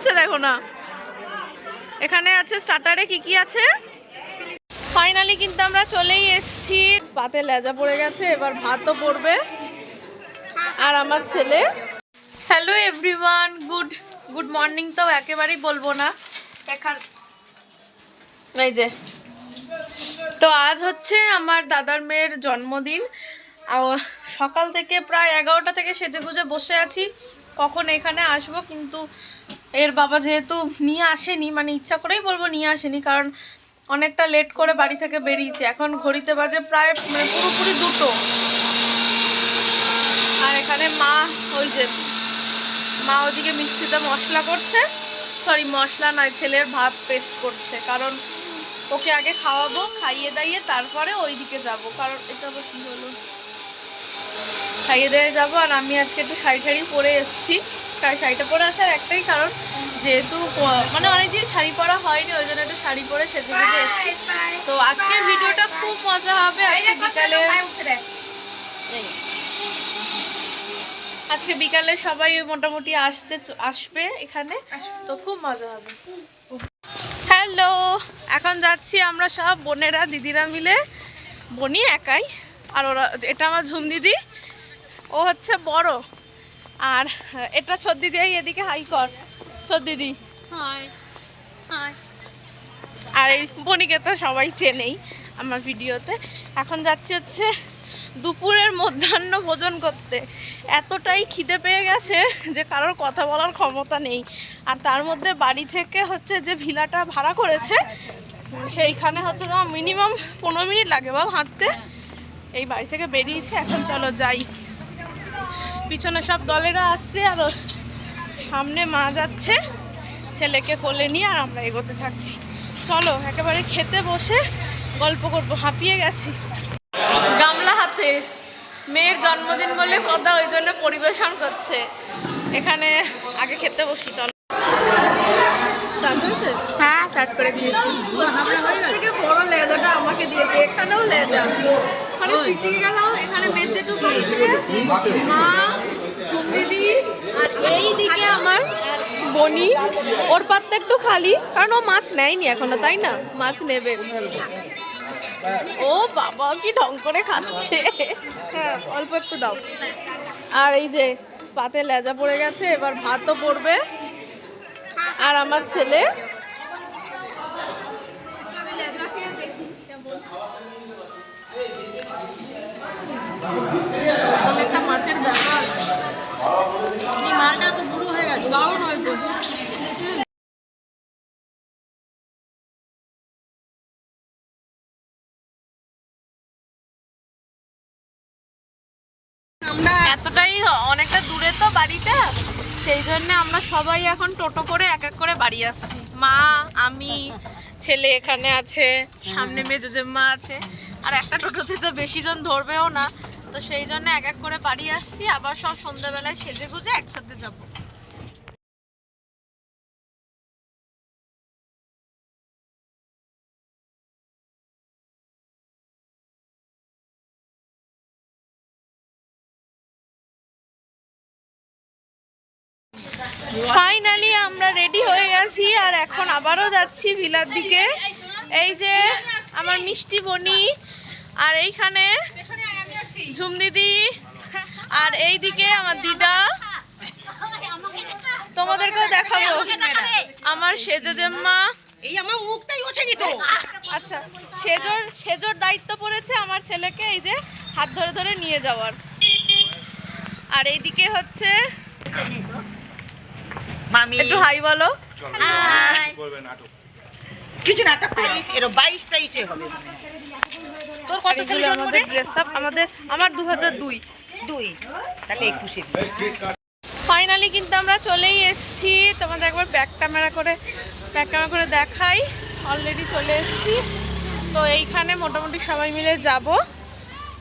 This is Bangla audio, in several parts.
খুলছে দেখো না। এখানে আছে স্টার্টারে কি কি আছে। ফাইনালি কিন্তু আমরা চলেই এসেছি। পাতে লেজা পড়ে গেছে, এবার ভাতও পড়বে। আর আমার ছেলে। হ্যালো এভরিওয়ান, গুড মর্নিং তো একেবারেই বলবো না। এই যে তো আজ হচ্ছে আমার দাদার মেয়ের জন্মদিন। সকাল থেকে প্রায় 11টা থেকে সেজেগুজে বসে আছি কখন এখানে আসবো, কিন্তু এর বাবা যেহেতু নিয়ে আসেনি, মানে ইচ্ছা করেই বলবো নিয়ে আসেনি, কারণ অনেকটা লেট করে বাড়ি থেকে বেরিয়েছে। এখন ঘড়িতে বাজে প্রায় মানে পুরোপুরি 2টো। আর এখানে মা ওদিকে মিক্সিতে মশলা করছে, সরি মশলা নয়, ছেলের ভাত পেস্ট করছে, কারণ ওকে আগে খাওয়াবো, খাইয়ে দাইয়ে তারপরে ওইদিকে যাবো। কারণ এটা আবার কী হলো, খাইয়ে দিয়ে যাবো। আর আমি আজকে একটু শাড়ি পরে এসেছি। শাড়িটা পরে আসার একটাই কারণ, যেহেতু মানে অনেকদিন শাড়ি পরা হয়নি, ওই জন্য একটু শাড়ি পরে সেজে এসেছি। তো আজকের ভিডিওটা খুব মজা হবে। আজকে বিকালে সবাই মোটামুটি আসবে এখানে, তো খুব মজা হবে। হ্যালো, এখন যাচ্ছি আমরা সব বোনেরা দিদিরা মিলে। বনি একাই, আর ওরা, এটা আমার ঝুম দিদি, ও হচ্ছে বড়, আর এটা ছোট দিদি। এদিকে হাই কর, ছোট দিদি। আর এই বনিকে তো সবাই চেনেই আমার ভিডিওতে। এখন যাচ্ছি হচ্ছে দুপুরের মধ্যাহ্ন ভোজন করতে। এতটাই খিদে পেয়ে গেছে যে কারোর কথা বলার ক্ষমতা নেই। আর তার মধ্যে বাড়ি থেকে হচ্ছে যে ভিলাটা ভাড়া করেছে, সেইখানে হচ্ছে তোমার মিনিমাম 15 মিনিট লাগে বল হাঁটতে। এই বাড়ি থেকে বেরিয়েছে, এখন চলো যাই। পিছনে সব দলেরা আসছে, আর সামনে মা যাচ্ছে ছেলেকে কোলে নিয়ে, আর আমরা এগোতে থাকছি। চলো একেবারে খেতে বসে গল্প করবো, হাঁপিয়ে গেছি। গামলা হাতে, মেয়ের জন্মদিন বলে কথা, ওই জন্য পরিবেশন করছে। এখানে আগে খেতে বসি, চলো। স্টার্ট হয়েছে? হ্যাঁ, স্টার্ট করে দিয়েছি। সবথেকে বড় লেজাটা আমাকে দিয়েছে, এখানেও লেজা। মানে পিকনিকে গেলাম, এখানে মেজেটু পাচ্ছে, মা, দিদি, আর এই দিকে আমার বনি। ওর পাতটা একটু খালি, কারণ ও মাছ নেয়নি এখনো, তাই না? মাছ নেবে। ও বাবা কি ঢং করে খাচ্ছে। হ্যাঁ, অল্প একটু দাও। আর এই যে পাতে লেজা পড়ে গেছে, এবার ভাতও পড়বে। আর আমার ছেলে লেজা খেয়ে দেখি কেমন। একটা মাছের ব্যাপার, এই মালটা তো বুড়ো হয়ে গেছে, দারুণ হয়েছে। আমরা এতটাই অনেকটা দূরে তো বাড়িটা, সেই জন্য আমরা সবাই এখন টোটো করে এক এক করে বাড়ি আসছি। মা, আমি, ছেলে এখানে আছে, সামনে মেজো জেম্মা আছে। আর একটা টোটোতে তো বেশি জন ধরবেও না, তো সেই জন্য এক এক করে বাড়ি আসছি। আবার সব সন্ধ্যাবেলায় সেজে গুজে একসাথে যাব। ফাইনালি আমরা রেডি হয়ে গেছি, আর এখন আবারও যাচ্ছি ভিলার দিকে। এই যে আমার মিষ্টি বনি, আর এইখানে ঝুম দিদি, আর এই দিকে আমার দিদা। তোমাদেরকেও দেখাবো আমার সেজো জেম্মা। এই আমার মুখটাই ওঠেনি তো। আচ্ছা, সেজোর দায়িত্ব পড়েছে আমার ছেলেকে এই যে হাত ধরে ধরে নিয়ে যাওয়ার। আর এইদিকে হচ্ছে মামি, একটু হাই বলো। হাই বলবে নাটক, কিছু নাটক করিস, এর 22-23 এ হবে। তোর কত সালে আমাদের ড্রেস আপ? আমার 2002 তাহলে 21 এ। ফাইনালি কিন্তু আমরা চলেই এসেছি। তোমাদের একবার ব্যাক ক্যামেরা করে দেখাই। অলরেডি চলে এসেছি। তো এইখানে মোটামুটি সবাই মিলে যাব।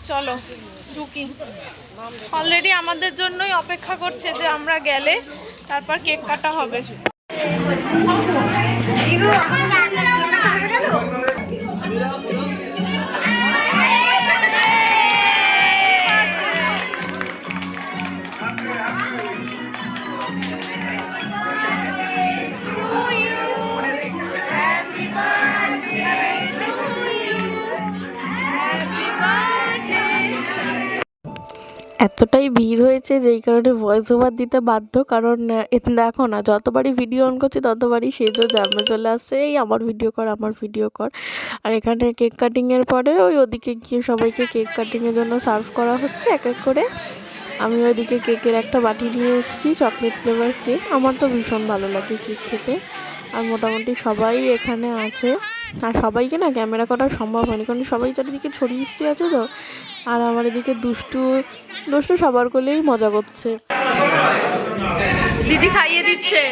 চলো ঢুকি। অলরেডি আমাদের জন্যই অপেক্ষা করছে যে আমরা গেলে তারপর কেক কাটা হবে। এতটাই ভিড় হয়েছে যেই কারণে ভয়েস ওভার দিতে বাধ্য, কারণ দেখো না, যতবারই ভিডিও অন করছি ততবারই সেজো জ্যামে চলে আসছে, এই আমার ভিডিও কর আমার ভিডিও কর। আর এখানে কেক কাটিংয়ের পরে ওদিকে গিয়ে সবাইকে কেক কাটিংয়ের জন্য সার্ভ করা হচ্ছে এক এক করে। আমি ওইদিকে কেকের একটা বাটি নিয়ে এসেছি, চকলেট ফ্লেভার কেক। আমার তো ভীষণ ভালো লাগে কেক খেতে। আর মোটামুটি সবাই এখানে আছে, আর সবাইকে না ক্যামেরা করা সম্ভব হয়নি, কারণ সবাই চারিদিকে ছড়িয়ে ছিটিয়ে আছে তো। আর আমার এদিকে দুষ্টু দুষ্টু সবার কোলেই মজা করছে। দিদি খাইয়ে দিচ্ছে।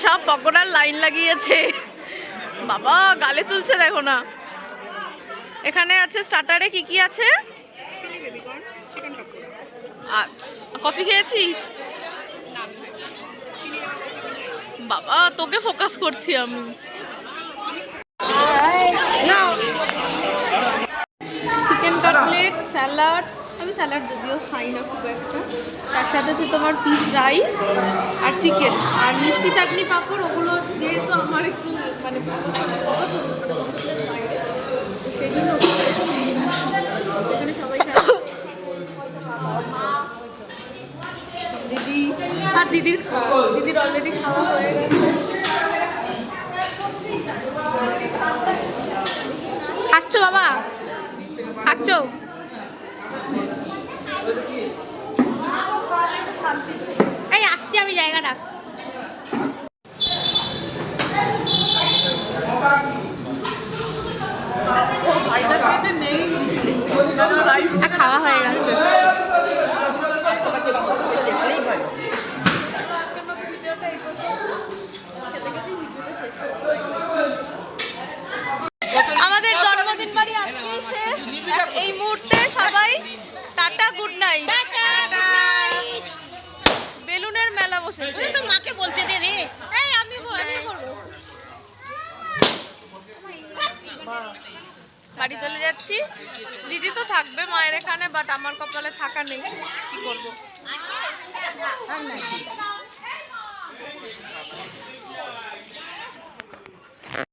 সব পকোড়ার লাইন লাগিয়েছে, বাবা গালে তুলছে দেখো না। এখানে আছে স্টার্টারে কি কি আছে? আচ্ছা, কফি খেয়েছিস? বাবা তোকে ফোকাস করছি আমি। চিকেন কাটলেট, স্যালাড, আমি স্যালাড যদিও খাই না খুব একটা, তার সাথে হচ্ছে তোমার পিস রাইস আর চিকেন আর মিষ্টি চাটনি পাঁপড়। ওগুলো যেহেতু আমার একটু মানে সেই জন্য এখানে সবাই দিদি আর দিদির অলরেডি খাওয়া হয়ে গেছে। খাচ্ছো বাবা, খাচ্ছো? এই আসছি আমি, জায়গাটা খাওয়া হয়ে গেছে। আমাদের জন্মদিন বাড়ি আজকেই শেষ। এই মুহূর্তে সবাই টাটা, গুড নাইট। বেলুনের মেলা বসেছে। তো মাকে বলতে দে রে। এই আমি করবো। বাড়ি চলে যাচ্ছি। দিদি তো থাকবে মায়ের এখানে, বাট আমার কপালে থাকা নেই, কি করবো।